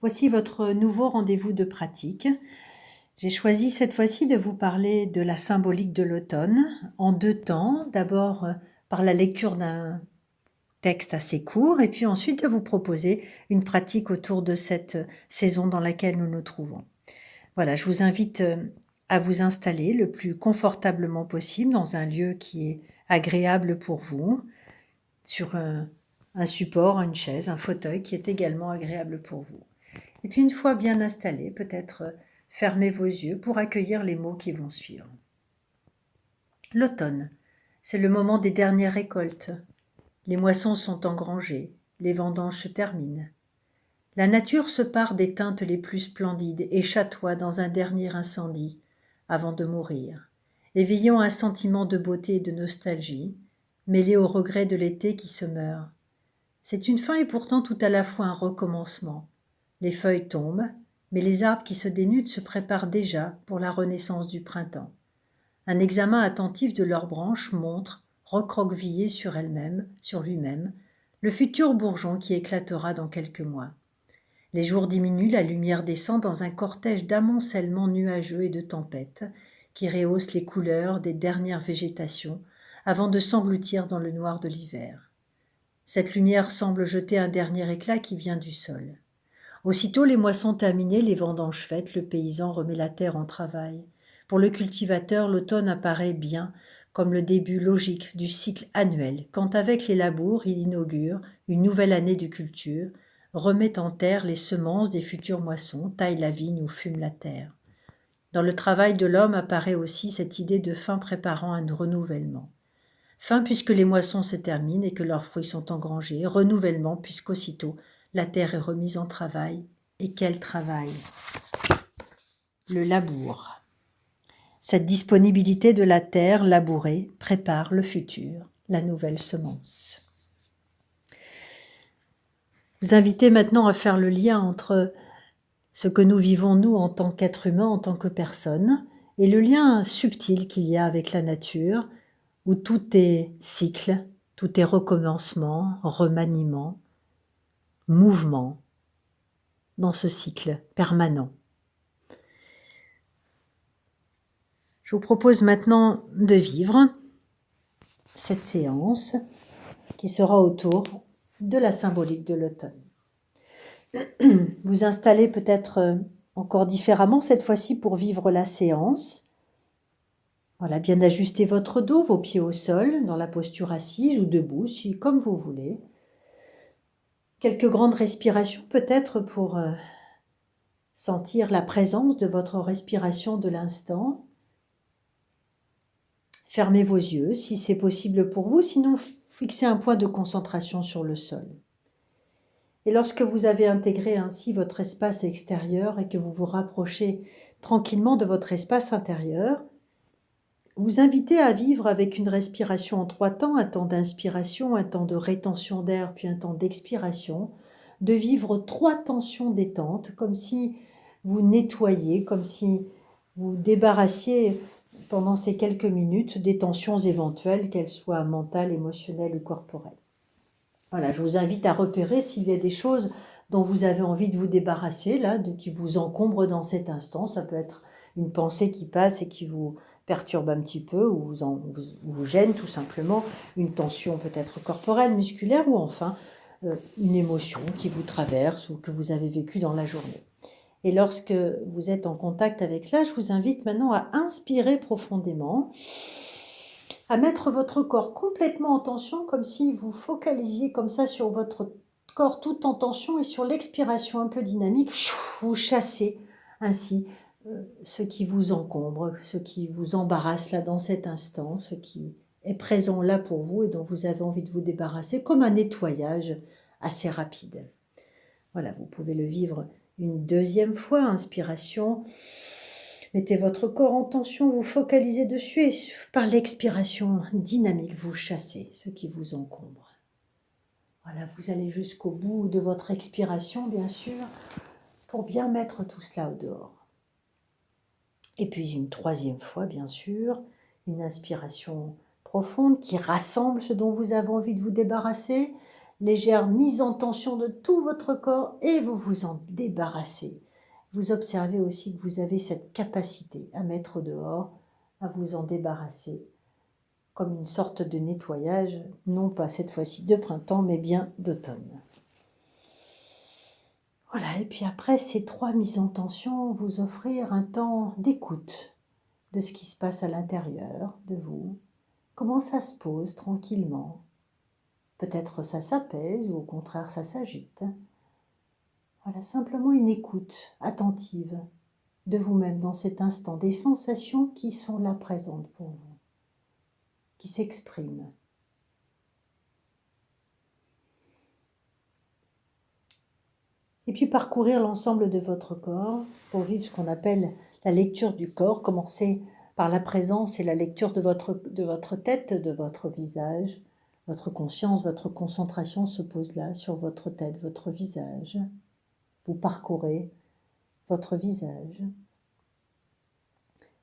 Voici votre nouveau rendez-vous de pratique. J'ai choisi cette fois-ci de vous parler de la symbolique de l'automne en deux temps. D'abord par la lecture d'un texte assez court et puis ensuite de vous proposer une pratique autour de cette saison dans laquelle nous nous trouvons. Voilà, je vous invite à vous installer le plus confortablement possible dans un lieu qui est agréable pour vous, sur un support, une chaise, un fauteuil qui est également agréable pour vous. Et puis une fois bien installé, peut-être fermez vos yeux pour accueillir les mots qui vont suivre. L'automne, c'est le moment des dernières récoltes. Les moissons sont engrangées, les vendanges se terminent. La nature se pare des teintes les plus splendides et chatoie dans un dernier incendie avant de mourir, éveillant un sentiment de beauté et de nostalgie, mêlé au regret de l'été qui se meurt. C'est une fin et pourtant tout à la fois un recommencement. Les feuilles tombent, mais les arbres qui se dénudent se préparent déjà pour la renaissance du printemps. Un examen attentif de leurs branches montre, recroquevillé sur elles-mêmes, sur lui-même, le futur bourgeon qui éclatera dans quelques mois. Les jours diminuent, la lumière descend dans un cortège d'amoncellements nuageux et de tempêtes qui rehaussent les couleurs des dernières végétations avant de s'engloutir dans le noir de l'hiver. Cette lumière semble jeter un dernier éclat qui vient du sol. Aussitôt les moissons terminées, les vendanges faites, le paysan remet la terre en travail. Pour le cultivateur, l'automne apparaît bien comme le début logique du cycle annuel, quand avec les labours, il inaugure une nouvelle année de culture, remet en terre les semences des futures moissons, taille la vigne ou fume la terre. Dans le travail de l'homme apparaît aussi cette idée de fin préparant un renouvellement. Fin puisque les moissons se terminent et que leurs fruits sont engrangés, renouvellement puisqu'aussitôt la terre est remise en travail. Et quel travail! Le labour. Cette disponibilité de la terre labourée prépare le futur, la nouvelle semence. Vous invitez maintenant à faire le lien entre ce que nous vivons nous en tant qu'êtres humains, en tant que personnes, et le lien subtil qu'il y a avec la nature, où tout est cycle, tout est recommencement, remaniement, mouvement, dans ce cycle permanent. Je vous propose maintenant de vivre cette séance qui sera autour de la symbolique de l'automne. Vous installez peut-être encore différemment cette fois-ci pour vivre la séance. Voilà, bien ajuster votre dos, vos pieds au sol, dans la posture assise ou debout, comme vous voulez. Quelques grandes respirations peut-être pour sentir la présence de votre respiration de l'instant. Fermez vos yeux si c'est possible pour vous, sinon fixez un point de concentration sur le sol. Et lorsque vous avez intégré ainsi votre espace extérieur et que vous vous rapprochez tranquillement de votre espace intérieur, vous invitez à vivre avec une respiration en 3 temps, un temps d'inspiration, un temps de rétention d'air, puis un temps d'expiration, de vivre 3 tensions détentes, comme si vous nettoyiez, comme si vous débarrassiez pendant ces quelques minutes des tensions éventuelles, qu'elles soient mentales, émotionnelles ou corporelles. Voilà, je vous invite à repérer s'il y a des choses dont vous avez envie de vous débarrasser, là, qui vous encombrent dans cet instant. Ça peut être une pensée qui passe et qui vous perturbe un petit peu ou vous gêne tout simplement, une tension peut-être corporelle, musculaire ou enfin une émotion qui vous traverse ou que vous avez vécue dans la journée. Et lorsque vous êtes en contact avec cela, je vous invite maintenant à inspirer profondément, à mettre votre corps complètement en tension, comme si vous focalisiez comme ça sur votre corps tout en tension et sur l'expiration un peu dynamique, vous chassez ainsi ce qui vous encombre, ce qui vous embarrasse là dans cet instant, ce qui est présent là pour vous et dont vous avez envie de vous débarrasser, comme un nettoyage assez rapide. Voilà, vous pouvez le vivre une deuxième fois, inspiration. Mettez votre corps en tension, vous focalisez dessus et par l'expiration dynamique, vous chassez ce qui vous encombre. Voilà, vous allez jusqu'au bout de votre expiration, bien sûr, pour bien mettre tout cela au dehors. Et puis une troisième fois, bien sûr, une inspiration profonde qui rassemble ce dont vous avez envie de vous débarrasser. légère mise en tension de tout votre corps et vous vous en débarrassez. Vous observez aussi que vous avez cette capacité à mettre dehors, à vous en débarrasser, comme une sorte de nettoyage, non pas cette fois-ci de printemps, mais bien d'automne. Voilà, et puis après ces 3 mises en tension, vous offrir un temps d'écoute de ce qui se passe à l'intérieur de vous, comment ça se pose tranquillement. Peut-être ça s'apaise ou au contraire ça s'agite. Voilà, simplement une écoute attentive de vous-même dans cet instant, des sensations qui sont là présentes pour vous, qui s'expriment. Et puis parcourir l'ensemble de votre corps pour vivre ce qu'on appelle la lecture du corps. Commencez par la présence et la lecture de votre tête, de votre visage. Votre conscience, votre concentration se pose là sur votre tête, votre visage. Vous parcourez votre visage.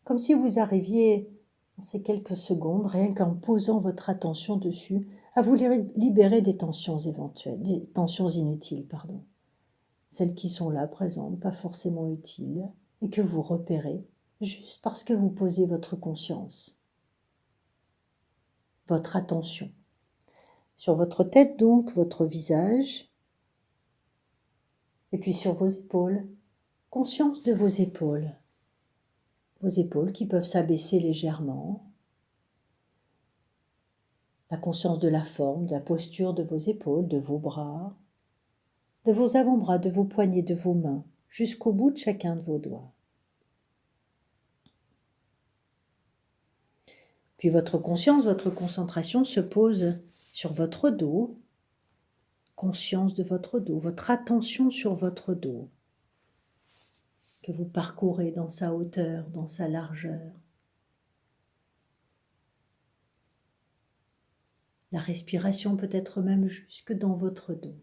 Comme si vous arriviez, dans ces quelques secondes, rien qu'en posant votre attention dessus, à vous libérer des tensions éventuelles, des tensions inutiles, pardon. Celles qui sont là, présentes, pas forcément utiles, et que vous repérez juste parce que vous posez votre conscience, votre attention. Sur votre tête donc, votre visage, et puis sur vos épaules, conscience de vos épaules qui peuvent s'abaisser légèrement, la conscience de la forme, de la posture de vos épaules, de vos bras, de vos avant-bras, de vos poignets, de vos mains, jusqu'au bout de chacun de vos doigts. Puis votre conscience, votre concentration se pose sur votre dos, conscience de votre dos, votre attention sur votre dos, que vous parcourez dans sa hauteur, dans sa largeur. La respiration peut être même jusque dans votre dos.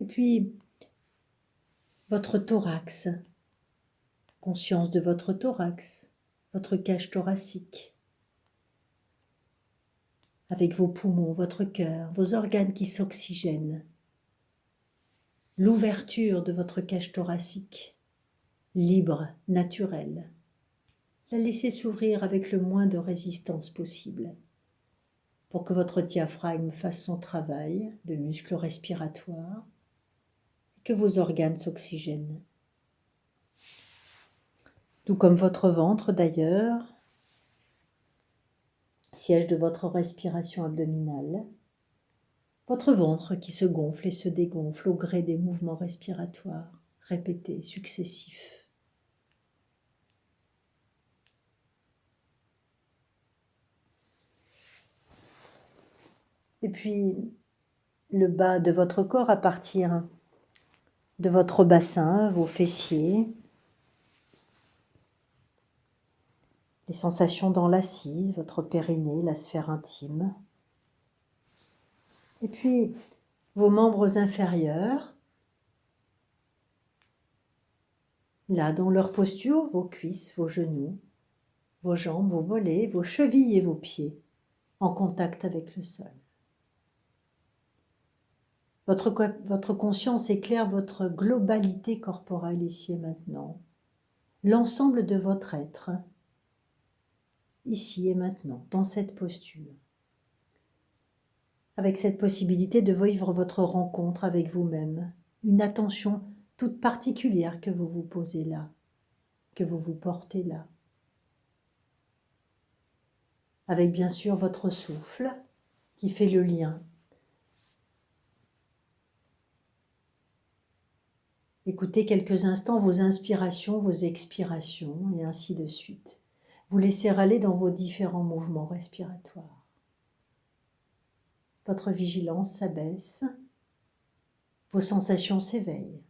Et puis, votre thorax, conscience de votre thorax, votre cage thoracique, avec vos poumons, votre cœur, vos organes qui s'oxygènent, l'ouverture de votre cage thoracique, libre, naturelle. La laissez s'ouvrir avec le moins de résistance possible pour que votre diaphragme fasse son travail de muscle respiratoire et que vos organes s'oxygènent. Tout comme votre ventre d'ailleurs, siège de votre respiration abdominale, votre ventre qui se gonfle et se dégonfle au gré des mouvements respiratoires répétés, successifs. Et puis, le bas de votre corps à partir de votre bassin, vos fessiers, les sensations dans l'assise, votre périnée, la sphère intime. Et puis, vos membres inférieurs, là dans leur posture, vos cuisses, vos genoux, vos jambes, vos mollets, vos chevilles et vos pieds, en contact avec le sol. Votre conscience éclaire votre globalité corporelle ici et maintenant, l'ensemble de votre être, ici et maintenant, dans cette posture, avec cette possibilité de vivre votre rencontre avec vous-même, une attention toute particulière que vous vous posez là, que vous vous portez là, avec bien sûr votre souffle qui fait le lien. Écoutez quelques instants vos inspirations, vos expirations et ainsi de suite. Vous laissez aller dans vos différents mouvements respiratoires. Votre vigilance s'abaisse, vos sensations s'éveillent.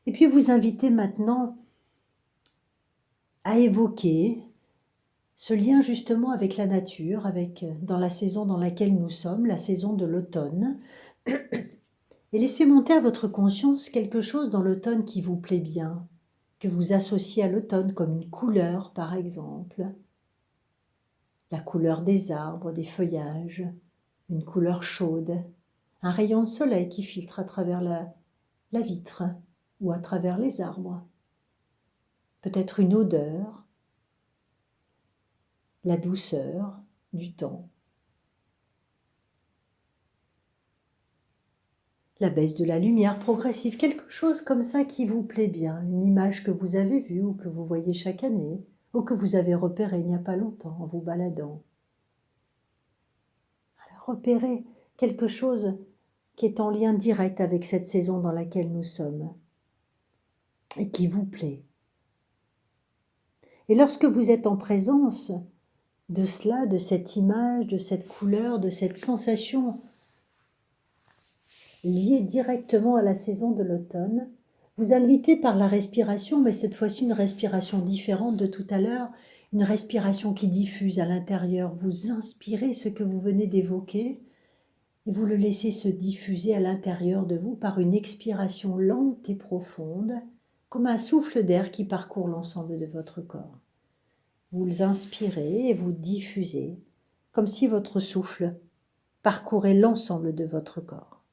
Et puis vous invitez maintenant à évoquer ce lien justement avec la nature, dans la saison dans laquelle nous sommes, la saison de l'automne. Et laissez monter à votre conscience quelque chose dans l'automne qui vous plaît bien, que vous associez à l'automne, comme une couleur par exemple, la couleur des arbres, des feuillages, une couleur chaude, un rayon de soleil qui filtre à travers la vitre ou à travers les arbres, peut-être une odeur, la douceur du temps, la baisse de la lumière progressive, quelque chose comme ça qui vous plaît bien, une image que vous avez vue ou que vous voyez chaque année, ou que vous avez repérée il n'y a pas longtemps en vous baladant. Alors, repérez quelque chose qui est en lien direct avec cette saison dans laquelle nous sommes et qui vous plaît. Et lorsque vous êtes en présence de cela, de cette image, de cette couleur, de cette sensation liée directement à la saison de l'automne, vous invitez par la respiration, mais cette fois-ci une respiration différente de tout à l'heure, une respiration qui diffuse à l'intérieur. Vous inspirez ce que vous venez d'évoquer et vous le laissez se diffuser à l'intérieur de vous par une expiration lente et profonde, comme un souffle d'air qui parcourt l'ensemble de votre corps. Vous inspirez et vous diffusez, comme si votre souffle parcourait l'ensemble de votre corps.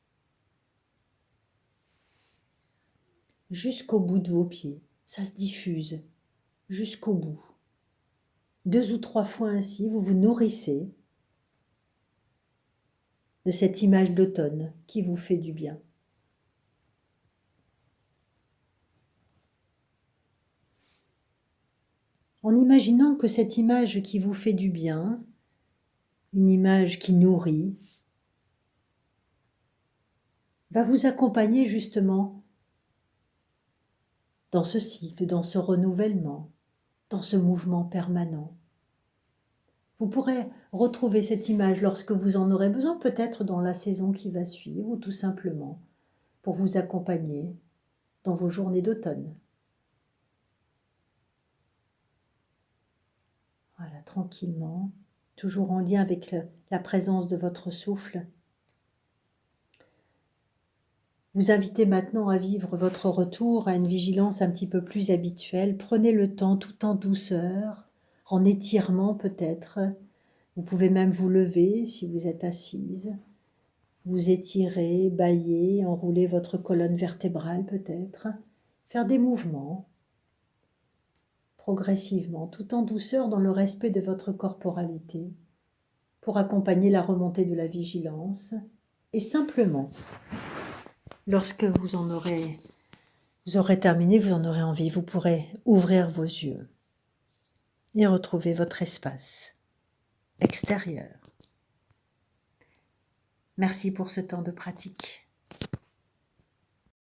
Jusqu'au bout de vos pieds, ça se diffuse, jusqu'au bout. 2 ou 3 fois ainsi, vous vous nourrissez de cette image d'automne qui vous fait du bien. En imaginant que cette image qui vous fait du bien, une image qui nourrit, va vous accompagner justement dans ce cycle, dans ce renouvellement, dans ce mouvement permanent. Vous pourrez retrouver cette image lorsque vous en aurez besoin, peut-être dans la saison qui va suivre, ou tout simplement pour vous accompagner dans vos journées d'automne. Voilà, tranquillement, toujours en lien avec la présence de votre souffle. Vous invitez maintenant à vivre votre retour à une vigilance un petit peu plus habituelle. Prenez le temps tout en douceur, en étirement peut-être. Vous pouvez même vous lever si vous êtes assise. Vous étirez, bâillez, enroulez votre colonne vertébrale peut-être. Faire des mouvements progressivement, tout en douceur dans le respect de votre corporalité, pour accompagner la remontée de la vigilance. Et simplement, lorsque vous aurez terminé, vous en aurez envie, vous pourrez ouvrir vos yeux et retrouver votre espace extérieur. Merci pour ce temps de pratique.